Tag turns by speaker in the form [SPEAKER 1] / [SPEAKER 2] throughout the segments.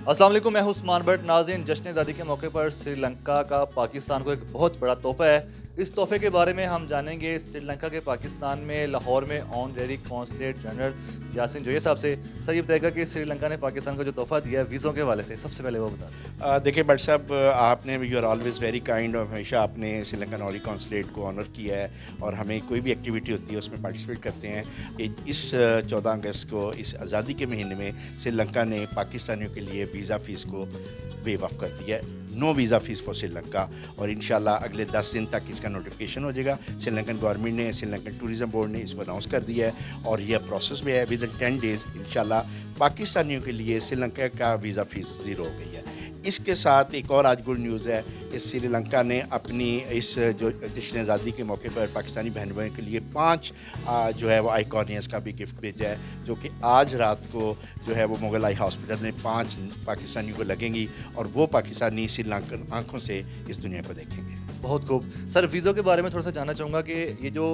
[SPEAKER 1] अस्सलाम वालेकुम, मैं हूं उस्मान बट। नाज़रीन, जश्न आज़ादी के मौके पर श्रीलंका का पाकिस्तान को एक बहुत बड़ा तोहफ़ा है। इस तोहफ़े के बारे में हम जानेंगे श्रीलंका के पाकिस्तान में लाहौर में honorary consulate general Yasin Zoya साहब से। सर, ये बताएगा कि श्रीलंका ने पाकिस्तान को जो तोहफ़ा दिया है वीज़ों के हवाले से, सबसे पहले वो बता दें।
[SPEAKER 2] देखिए भट्ट साहब, आपने you are always very kind और हमेशा आपने श्रीलंकन ऑरी कॉन्सुलेट को ऑनर किया है और हमें कोई भी एक्टिविटी होती है उसमें पार्टिसिपेट करते हैं कि इस 14 अगस्त को इस आज़ादी के महीने में श्रीलंका ने पाकिस्तानियों के लिए वीज़ा फ़ीस को वेव ऑफ कर दिया है। No visa fees for Sri Lanka, और इंशाल्लाह अगले 10 दिन तक इसका नोटिफिकेशन हो जाएगा। श्रीलंकन गवर्नमेंट ने, श्रीलंकन टूरिज़्म बोर्ड ने इसको अनाउंस कर दिया है और यह प्रोसेस में है। विद इन 10 डेज़ इंशाल्लाह पाकिस्तानियों के लिए श्रीलंका का वीज़ा फ़ीस ज़ीरो हो गई है। इसके साथ एक और आज गुड न्यूज़ है कि श्रीलंका ने अपनी इस जो जश्न आज़ादी के मौके पर पाकिस्तानी बहन भाइयों के लिए 5 जो है वो आइकॉनियस का भी गिफ्ट भेजा है, जो कि आज रात को जो है वो मुगल आई हॉस्पिटल में 5 पाकिस्तानियों को लगेंगी और वो पाकिस्तानी श्रीलंकन आंखों से इस दुनिया को देखेंगे।
[SPEAKER 1] बहुत खूब। सर, वीज़ों के बारे में थोड़ा सा जानना चाहूँगा कि ये जो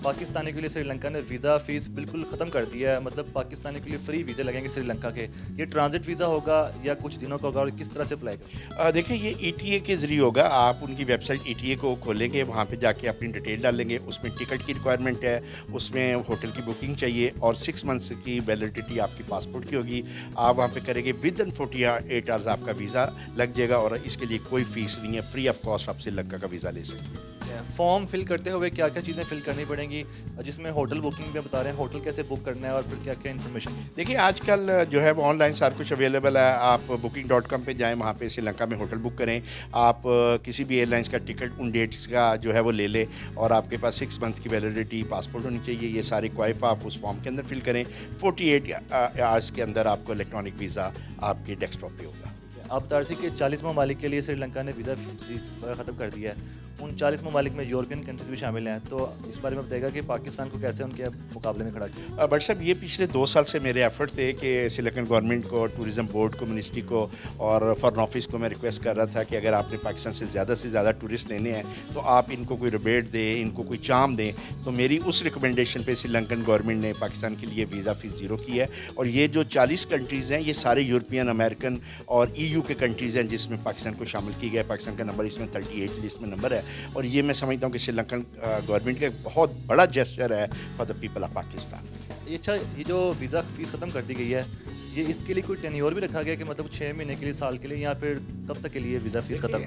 [SPEAKER 1] पाकिस्तानी के लिए श्रीलंका ने वीज़ा फ़ीस बिल्कुल ख़त्म कर दिया है, मतलब पाकिस्तानी के लिए फ्री वीज़े लगेंगे श्रीलंका के। ये ट्रांजिट वीज़ा होगा या कुछ दिनों का होगा और किस तरह से अप्लाई करें?
[SPEAKER 2] देखिए, ये ईटीए के ज़रिए होगा। आप उनकी वेबसाइट ईटीए को खोलेंगे, वहाँ पे जाके अपनी डिटेल डालेंगे, उसमें टिकट की रिक्वायरमेंट है, उसमें होटल की बुकिंग चाहिए और 6 मंथ्स की वैलिडिटी आपकी पासपोर्ट की होगी। आप वहाँ पे करेंगे, विद इन 48 आवर्स आपका वीज़ा लग जाएगा और इसके लिए कोई फ़ीस नहीं है। फ्री ऑफ कॉस्ट आप श्रीलंका का वीज़ा ले सकते हैं।
[SPEAKER 1] फॉर्म फिल करते हुए क्या क्या चीज़ें फिल करनी पड़ेंगी, जिसमें होटल बुकिंग भी बता रहे हैं, होटल कैसे बुक करना है और फिर क्या क्या इन्फॉर्मेशन?
[SPEAKER 2] देखिए, आजकल जो है वो ऑनलाइन सारा कुछ अवेलेबल है। आप booking.com पे जाएँ, वहाँ पे श्रीलंका में होटल बुक करें। आप किसी भी एयरलाइंस का टिकट उन डेट्स का जो है वो ले लें और आपके पास 6 मंथ की वैलिडिटी, पासपोर्ट होनी चाहिए। ये सारे क्वाइफ आप उस फॉर्म के अंदर फिल करें। 48 आवर्स के अंदर आपको इलेक्ट्रॉनिक वीज़ा आपके डेस्कटॉप पे होगा।
[SPEAKER 1] आप बता रहे थे कि 40 ममालिक के लिए श्रीलंका ने वीज़ा फीस ख़त्म कर दिया है। उन 40 ममालिक में यूरोपियन कंट्रीज भी शामिल हैं, तो इस बारे में बताएगा कि पाकिस्तान को कैसे उनके मुकाबले में खड़ा किया?
[SPEAKER 2] बट साहब, ये पिछले 2 साल से मेरे एफर्ट थे कि श्रीलंकन गवर्नमेंट को, टूरिज़्म बोर्ड को, मिनिस्ट्री को और फॉरेन ऑफिस को मैं रिक्वेस्ट कर रहा था कि अगर आपने पाकिस्तान से ज़्यादा टूरिस्ट लेने हैं तो आप इनको कोई रिबेट दें, इनको कोई चार्म दें। तो मेरी उस रिकमेंडेशन पे श्रीलंकन गवर्नमेंट ने पाकिस्तान के लिए वीज़ा फ़ीस ज़ीरो की है और ये जो 40 कंट्रीज़ हैं ये सारे यूरोपियन, अमेरिकन और EU के कंट्रीज़ हैं जिसमें पाकिस्तान को शामिल किया गया है। पाकिस्तान का नंबर इसमें 38 लिस्ट में नंबर है और ये मैं समझता हूँ कि श्रीलंकन गवर्नमेंट का एक बहुत बड़ा जेस्चर है for the people of Pakistan.
[SPEAKER 1] अच्छा, ये जो वीज़ा फ़ीस ख़त्म कर दी गई है, ये इसके लिए कोई टेन्योर भी रखा गया कि मतलब 6 महीने के लिए, साल के लिए, या फिर कब तक के लिए वीज़ा फ़ीस खत्म?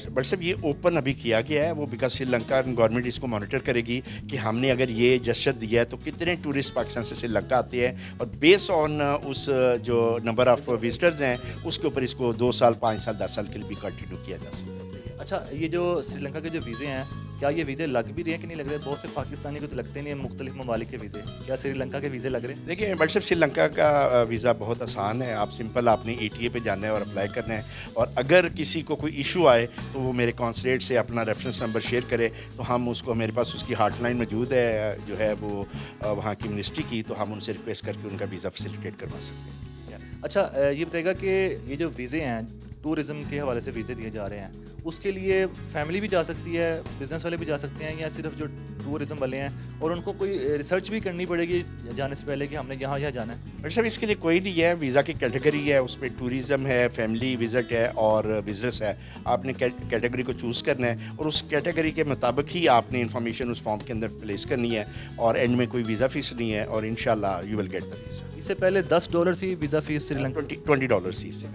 [SPEAKER 2] बट सब ये ओपन अभी किया गया है वो, बिकॉज श्रीलंका गवर्नमेंट इसको मॉनिटर करेगी कि हमने अगर ये जेस्चर दिया है तो कितने टूरिस्ट पाकिस्तान से श्रीलंका आते हैं और बेस्ड ऑन उस जो नंबर ऑफ विजिटर्स हैं उसके ऊपर इसको 2 साल, 5 साल, 10 साल के लिए भी कंटिन्यू किया जा सकता है।
[SPEAKER 1] अच्छा, ये जो श्रीलंका के जो वीज़े हैं, क्या ये वीज़े लग भी रहे हैं कि नहीं लग रहे? बहुत से पाकिस्तानी को तो लगते नहीं है मुख्तलिफ ममालिक के वीज़े। क्या श्रीलंका के वीज़े लग रहे हैं?
[SPEAKER 2] देखिए बट साहब, श्रीलंका का वीज़ा बहुत आसान है। आप सिंपल आपने ETA पे जाना है और अप्लाई करना है और अगर किसी को कोई इशू आए तो वो मेरे कॉन्सुलेट से अपना रेफरेंस नंबर शेयर करे तो हम उसको, मेरे पास उसकी हॉटलाइन मौजूद है जो है वो वहाँ की मिनिस्ट्री की, तो हम उनसे रिक्वेस्ट करके उनका वीज़ा फैसिलिटेट करवा सकते हैं।
[SPEAKER 1] अच्छा, ये बताएगा कि ये जो वीज़े हैं, टूरिज़्म के हवाले से वीज़े दिए जा रहे हैं, उसके लिए फैमिली भी जा सकती है, बिज़नेस वाले भी जा सकते हैं, या सिर्फ जो टूरिज़्म वाले हैं और उनको कोई रिसर्च भी करनी पड़ेगी जाने से पहले कि हमने यहाँ जाना है?
[SPEAKER 2] बट साहब, इसके लिए कोई नहीं है। वीज़ा की कैटेगरी है, उसमें टूरिज़्म है, फैमिली विज़िट है और बिज़नेस है। आपने कैटेगरी को चूज़ करना है और उस कैटेगरी के मुताबिक ही आपने इन्फॉर्मेशन उस फॉर्म के अंदर प्लेस करनी है और एंड में कोई वीज़ा फ़ीस नहीं है और इंशाल्लाह you will get the visa.
[SPEAKER 1] इससे पहले $10 थी वीज़ा फ़ीस श्रीलंका,
[SPEAKER 2] $20 सी इससे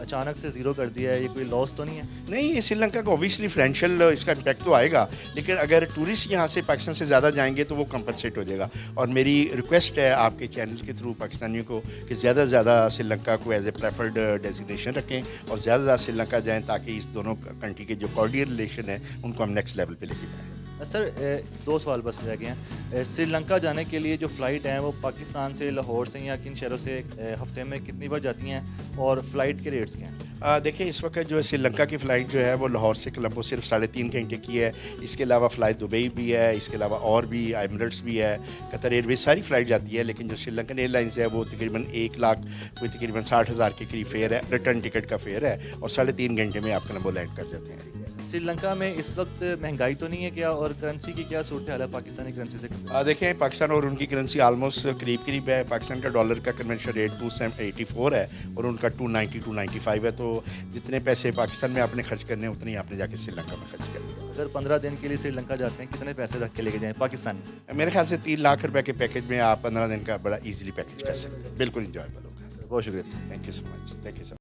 [SPEAKER 1] अचानक से ज़ीरो कर दिया है, ये कोई लॉस तो नहीं है?
[SPEAKER 2] नहीं, ये श्रीलंका का ऑब्वियसली फाइनेंशियल इसका इम्पैक्ट तो आएगा, लेकिन अगर टूरिस्ट यहाँ से पाकिस्तान से ज़्यादा जाएंगे तो वो कंपनसेट हो जाएगा। और मेरी रिक्वेस्ट है आपके चैनल के थ्रू पाकिस्तानियों को कि ज़्यादा से ज़्यादा श्रीलंका को एज ए प्रेफर्ड डेजिग्नेशन रखें और ज़्यादा से ज़्यादा श्रीलंका जाएँ ताकि इस दोनों कंट्री के जो कॉर्डियल रिलेशन है उनको हम नेक्स्ट लेवल पर लेके जाएँ।
[SPEAKER 1] सर, 2 सवाल बस रह गए हैं। श्रीलंका जाने के लिए जो फ़्लाइट हैं वो पाकिस्तान से लाहौर से या किन शहरों से हफ्ते में कितनी बार जाती हैं और फ़्लाइट के रेट्स क्या हैं?
[SPEAKER 2] देखिए इस वक्त जो है श्रीलंका की फ़्लाइट जो है वो लाहौर से कोलंबो सिर्फ 3.5 घंटे की है। इसके अलावा फ़्लाइट दुबई भी है, इसके अलावा और भी एमिरेट्स भी है, कतर एयरवेज सारी फ़्लाइट जाती है। लेकिन जो श्रीलंकन एयरलाइंस है वो तकरीबन 1 लाख कोई तकरीबन 60,000 के करीब फेयर है, रिटर्न टिकट का फेयर है और 3.5 घंटे में आप कोलंबो लैंड कर जाते हैं।
[SPEAKER 1] श्रीलंका में इस वक्त महंगाई तो नहीं है क्या, और करेंसी की क्या सूरत हाल है पाकिस्तानी करेंसी से कंपेयर?
[SPEAKER 2] देखें पाकिस्तान और उनकी करेंसी आलमोस्ट करीब करीब है। पाकिस्तान का डॉलर का कन्वेंशन रेट 284 है और उनका 290 295 है। तो जितने पैसे पाकिस्तान में आपने खर्च करने हैं उतने ही आपने जाके श्रीलंका में खर्च करने हैं।
[SPEAKER 1] अगर 15 दिन के लिए श्रीलंका जाते हैं कितने पैसे रख के लेके जाएं पाकिस्तान में?
[SPEAKER 2] मेरे ख्याल से 3 लाख रुपए के पैकेज में आप 15 दिन का बड़ा इजीली पैकेज कर सकते हैं। बिल्कुल इंजॉयबल होगा।
[SPEAKER 1] बहुत शुक्रिया।
[SPEAKER 2] Thank you so much. Thank you so